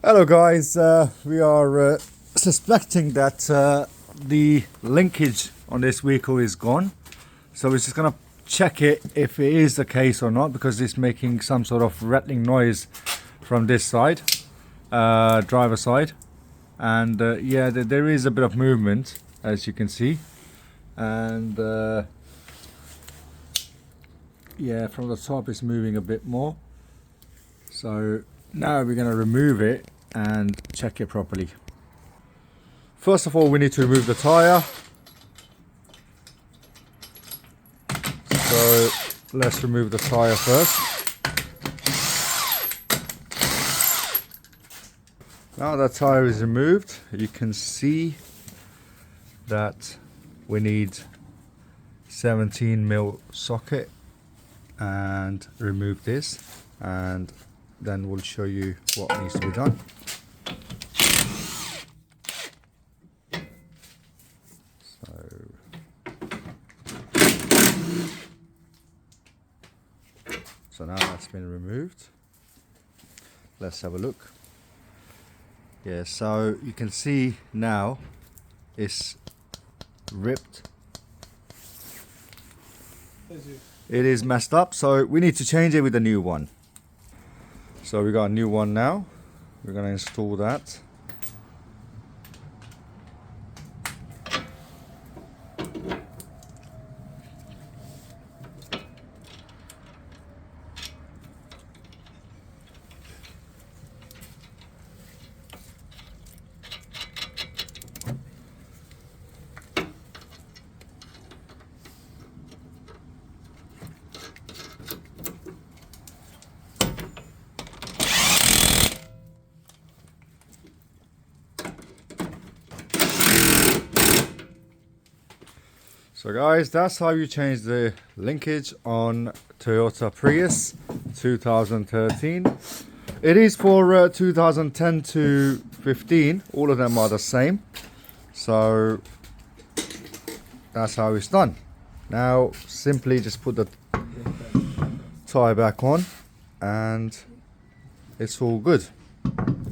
Hello guys, we are suspecting that the linkage on this vehicle is gone, so we're just gonna check it if it is the case or not, because it's making some sort of rattling noise from this side, driver side, and yeah, there is a bit of movement, as you can see, and yeah, from the top it's moving a bit more. So now we're going to remove it and check it properly. First of all, we need to remove the tire. So let's remove the tire first. Now that tire is removed, you can see that we need 17mm socket, and remove this, and then we'll show you what needs to be done. So now that's been removed. Let's have a look. Yeah, so you can see now it's ripped. It is messed up, so we need to change it with a new one. So we got a new one now. We're going to install that. So guys, that's how you change the linkage on Toyota Prius 2013. It is for 2010 to 15. All of them are the same. So that's how it's done. Now simply just put the tire back on and it's all good.